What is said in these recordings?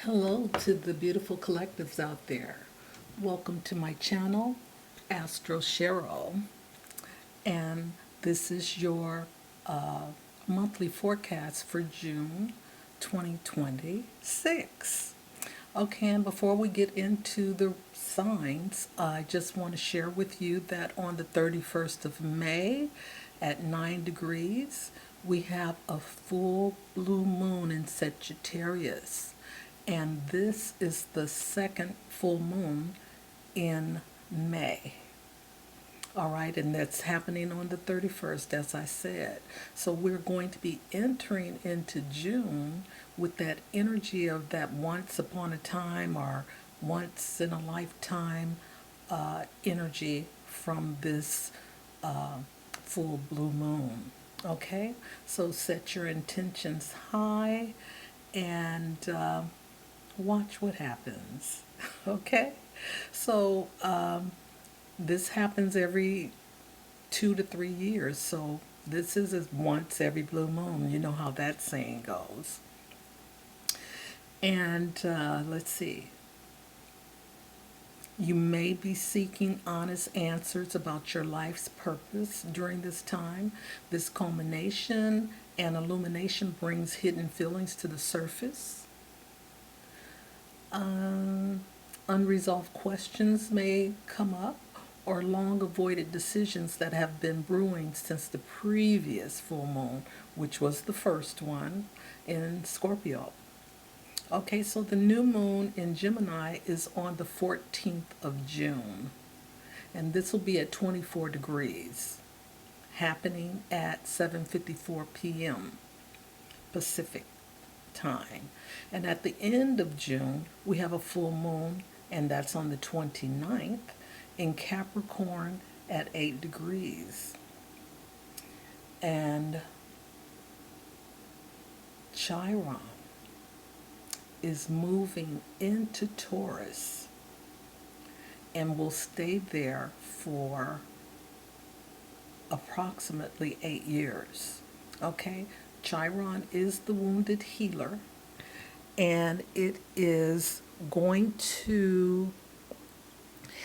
Hello to the beautiful collectives out there. Welcome to my channel, Astro, and this is your monthly forecast for June 2026. Okay, and before we get into the signs, I just want to share with you that on the 31st of May at 9 degrees, we have a full blue moon in Sagittarius. And this is the second full moon in May. All right, and that's happening on the 31st, as I said. So we're going to be entering into June with that energy of that once upon a time or once in a lifetime energy from this full blue moon. Okay, so set your intentions high and watch what happens. Okay, so this happens every 2 to 3 years. So this is once every blue moon. You know how that saying goes. And let's see. You may be seeking honest answers about your life's purpose during this time. This culmination and illumination brings hidden feelings to the surface. Unresolved questions may come up, or long avoided decisions that have been brewing since the previous full moon, which was the first one in Scorpio. Okay, so the new moon in Gemini is on the 14th of June, and this will be at 24 degrees, happening at 7:54 p.m. Pacific time. And at the end of June, we have a full moon, and that's on the 29th in Capricorn at 8 degrees. And Chiron is moving into Taurus and will stay there for approximately 8 years. Okay? Chiron is the wounded healer, and it is going to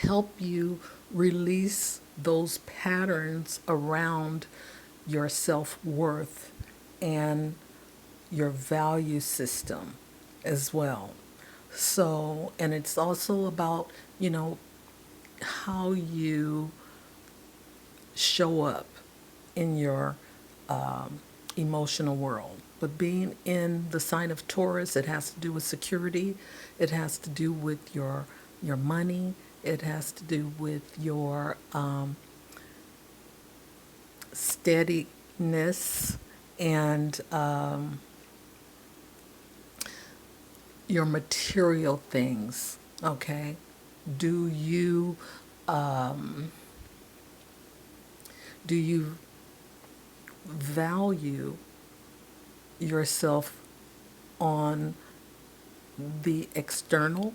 help you release those patterns around your self-worth and your value system as well. So, and it's also about, how you show up in your emotional world. But being in the sign of Taurus, it has to do with security. It has to do with your money. It has to do with your steadiness and your material things. Okay, do you do you value yourself on the external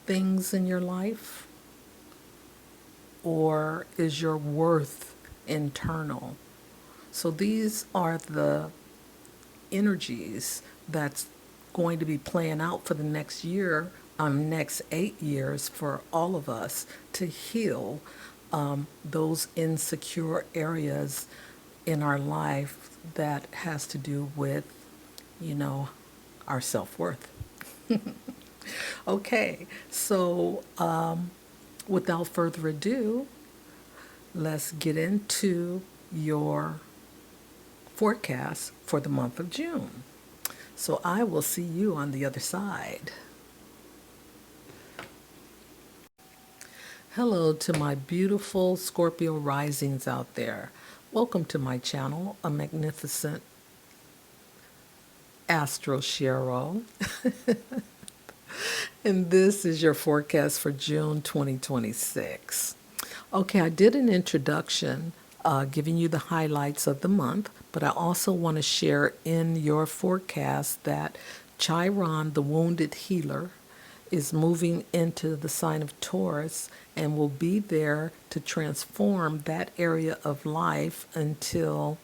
things in your life, or is your worth internal? So these are the energies that's going to be playing out for the next year, next 8 years for all of us to heal those insecure areas in our life that has to do with, our self-worth. Okay, so without further ado, let's get into your forecast for the month of June. So I will see you on the other side. Hello to my beautiful Scorpio risings out there. Welcome to my channel, a magnificent Astro. And this is your forecast for June 2026. Okay, I did an introduction giving you the highlights of the month, but I also want to share in your forecast that Chiron, the wounded healer, is moving into the sign of Taurus and will be there to transform that area of life until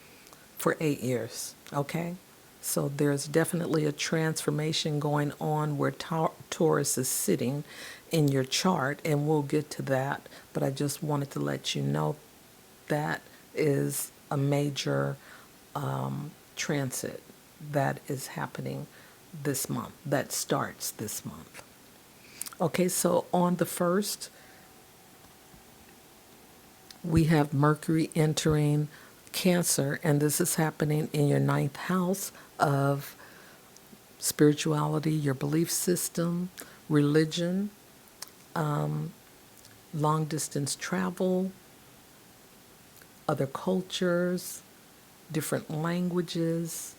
for 8 years. Okay? So there's definitely a transformation going on where Taurus is sitting in your chart, and we'll get to that. But I just wanted to let you know that is a major transit that is happening this month, that starts this month. Okay, so on the 1st, we have Mercury entering Cancer, and this is happening in your 9th house of spirituality, your belief system, religion, long distance travel, other cultures, different languages,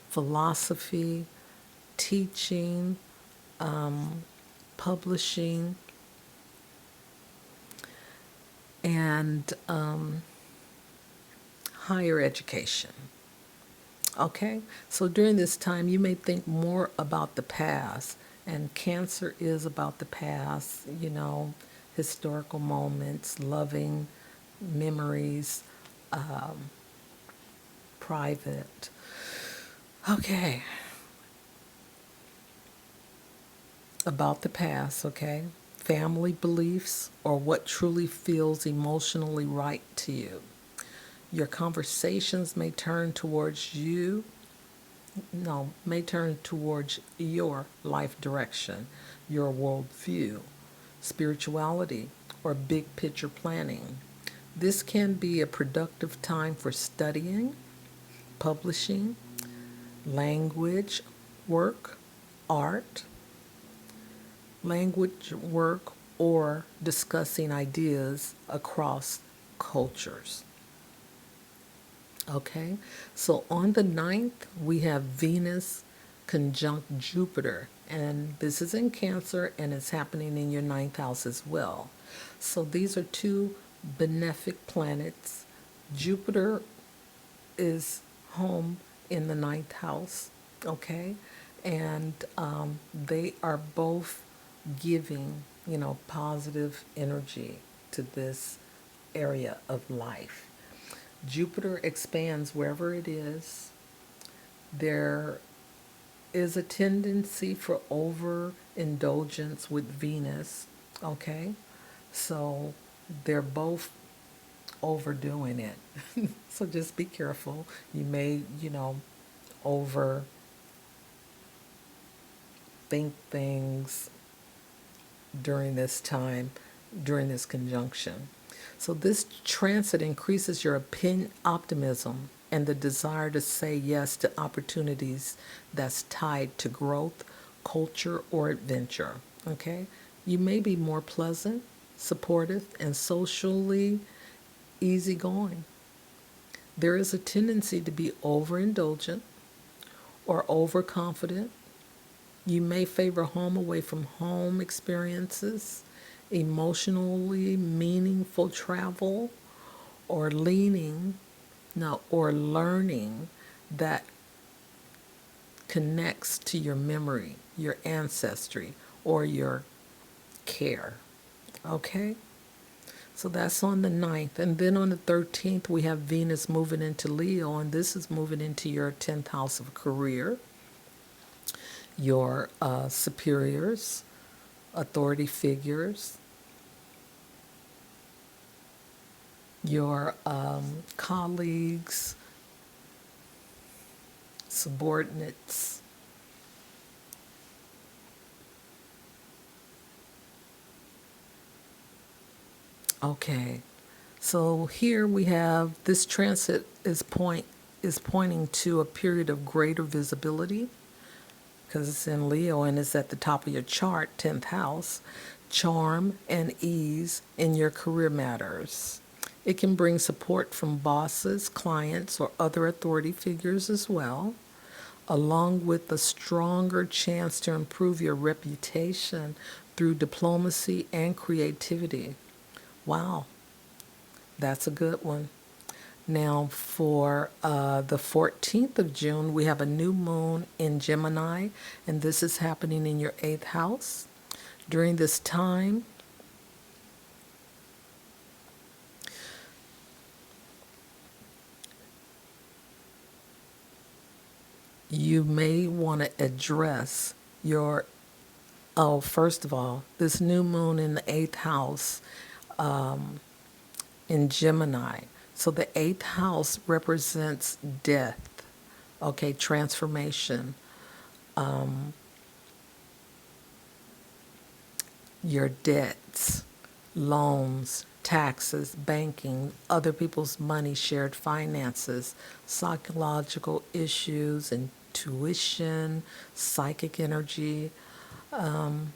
philosophy, teaching, publishing, and higher education. Okay, so during this time, you may think more about the past, and Cancer is about the past, historical moments, loving memories, private. Okay, about the past, okay? Family beliefs or what truly feels emotionally right to you. Your conversations may turn towards you, no, may turn towards your life direction, your worldview, spirituality, or big picture planning. This can be a productive time for studying, publishing, language work, art, language work, or discussing ideas across cultures. Okay, so on the 9th, we have Venus conjunct Jupiter, and this is in Cancer and it's happening in your 9th house as well. So these are two benefic planets. Jupiter is home in the 9th house, okay, and they are both giving, positive energy to this area of life. Jupiter expands wherever it is. There is a tendency for overindulgence with Venus, okay? So they're both overdoing it. So just be careful. You may, overthink things during this time, during this conjunction. So this transit increases your optimism and the desire to say yes to opportunities that's tied to growth, culture, or adventure. Okay? You may be more pleasant, supportive, and socially easygoing. There is a tendency to be overindulgent or overconfident. You may favor home away from home experiences, emotionally meaningful travel, or or learning that connects to your memory, your ancestry, or your care. Okay? So that's on the 9th. And then on the 13th, we have Venus moving into Leo, and this is moving into your 10th house of career, your superiors, authority figures, your colleagues, subordinates. Okay, so here we have this transit is pointing to a period of greater visibility because it's in Leo and it's at the top of your chart, 10th house, charm and ease in your career matters. It can bring support from bosses, clients, or other authority figures as well, along with a stronger chance to improve your reputation through diplomacy and creativity. Wow, that's a good one. Now, for the 14th of June, we have a new moon in Gemini, and this is happening in your 8th house. During this time, You may want to address your, oh, first of all, this new moon in the eighth house in Gemini. So the eighth house represents death, okay, transformation, your debts, loans, taxes, banking, other people's money, shared finances, psychological issues, intuition, psychic energy. And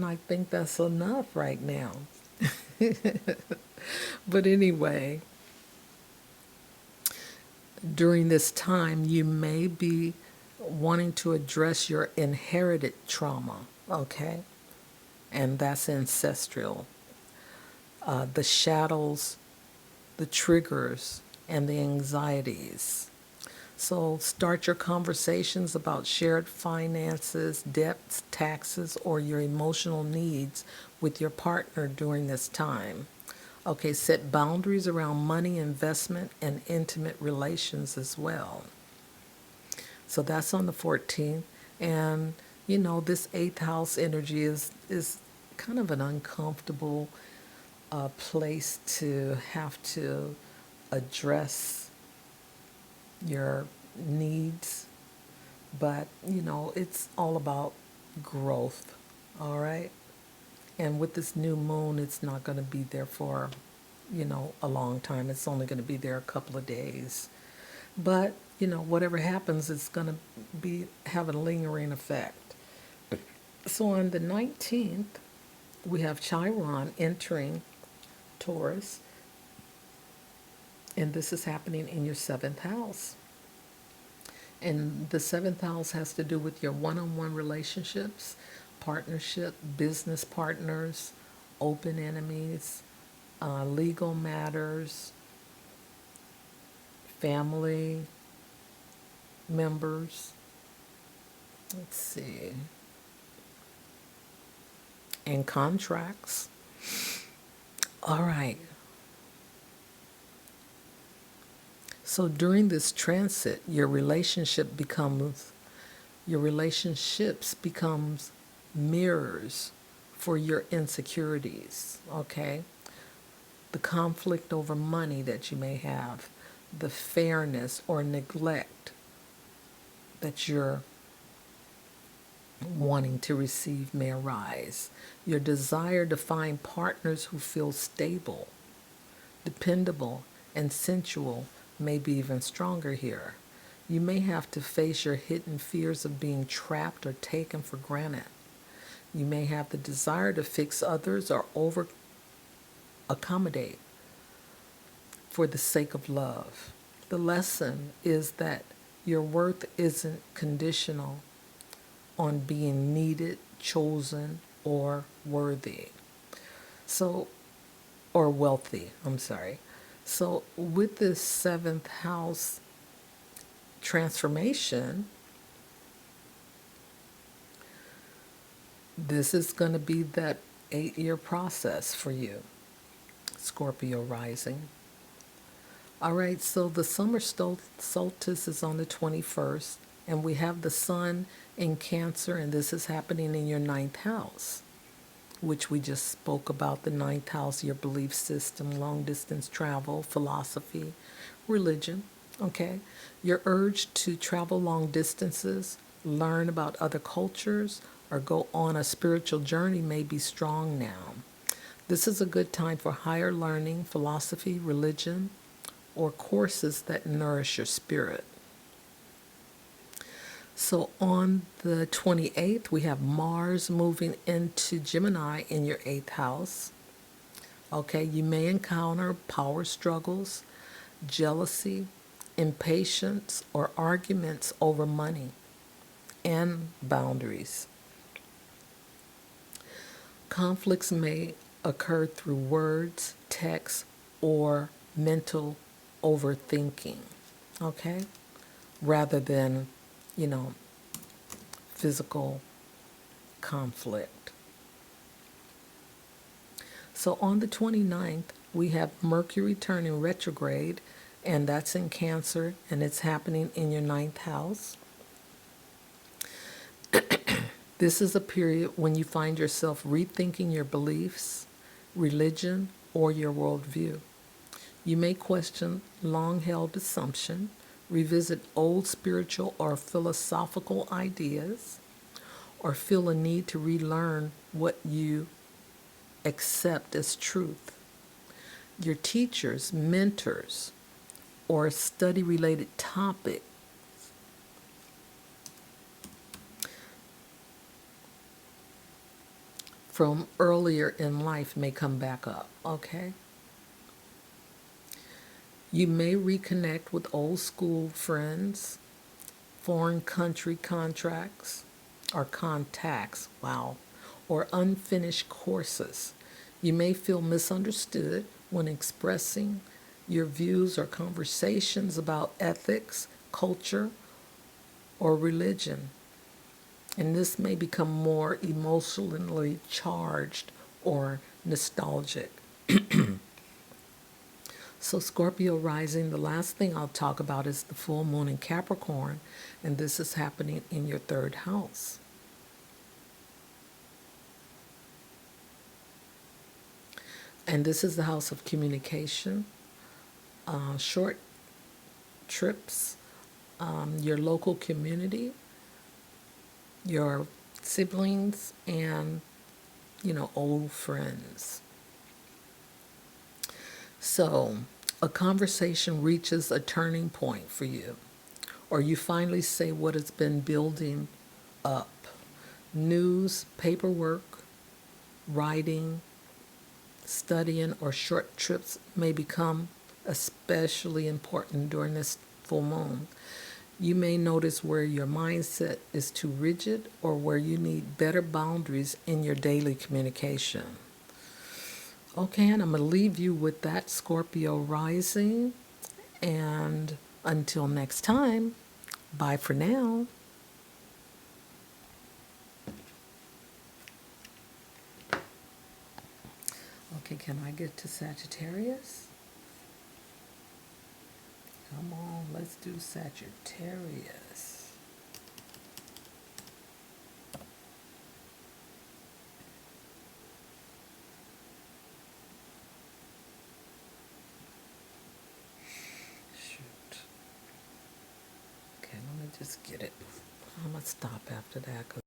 I think that's enough right now. But anyway, during this time, you may be wanting to address your inherited trauma, okay? And that's ancestral. The shadows, the triggers, and the anxieties. So start your conversations about shared finances, debts, taxes, or your emotional needs with your partner during this time. Okay, set boundaries around money, investment, and intimate relations as well. So that's on the 14th. And, you know, this eighth house energy is kind of an uncomfortable place to have to address your needs, but you know, it's all about growth, all right? And with this new moon, it's not going to be there for, you know, a long time. It's only going to be there a couple of days. But, you know, whatever happens, it's going to be have a lingering effect. So on the 19th, we have Chiron entering Taurus, and this is happening in your seventh house. And the seventh house has to do with your one on one relationships, partnership, business partners, open enemies, legal matters, family members. Let's see. And contracts. All right. So during this transit, your relationships becomes mirrors for your insecurities, okay? The conflict over money that you may have, the fairness or neglect that you're wanting to receive may arise. Your desire to find partners who feel stable, dependable, and sensual may be even stronger here. You may have to face your hidden fears of being trapped or taken for granted. You may have the desire to fix others or over accommodate for the sake of love. The lesson is that your worth isn't conditional on being needed, chosen, or worthy. So, or wealthy, I'm sorry. So, with this seventh house transformation, this is going to be that 8-year process for you, Scorpio rising. All right, so the summer solstice is on the 21st, and we have the sun in Cancer, and this is happening in your ninth house, which we just spoke about. The ninth house, your belief system, long distance travel, philosophy, religion. Okay, your urge to travel long distances, learn about other cultures, or go on a spiritual journey may be strong now. This is a good time for higher learning, philosophy, religion, or courses that nourish your spirit. So on the 28th, we have Mars moving into Gemini in your 8th house. Okay, you may encounter power struggles, jealousy, impatience, or arguments over money and boundaries. Conflicts may occur through words, text, or mental overthinking, okay? Rather than, you know, physical conflict. So on the 29th, we have Mercury turning retrograde, and that's in Cancer, and it's happening in your ninth house. This is a period when you find yourself rethinking your beliefs, religion, or your worldview. You may question long-held assumption, revisit old spiritual or philosophical ideas, or feel a need to relearn what you accept as truth. Your teachers, mentors, or study-related topic from earlier in life may come back up, okay? You may reconnect with old school friends, foreign country contracts or contacts, wow, or unfinished courses. You may feel misunderstood when expressing your views or conversations about ethics, culture, or religion. And this may become more emotionally charged or nostalgic. So Scorpio rising, the last thing I'll talk about is the full moon in Capricorn, and this is happening in your third house. And this is the house of communication, short trips, your local community, your siblings, and, old friends. So a conversation reaches a turning point for you, or you finally say what has been building up. News, paperwork, writing, studying, or short trips may become especially important during this full moon. You may notice where your mindset is too rigid or where you need better boundaries in your daily communication. Okay, and I'm going to leave you with that, Scorpio rising. And until next time, bye for now. Okay, can I get to Sagittarius? Come on, let's do Sagittarius. Shoot. Okay, let me just get it. I'm going to stop after that.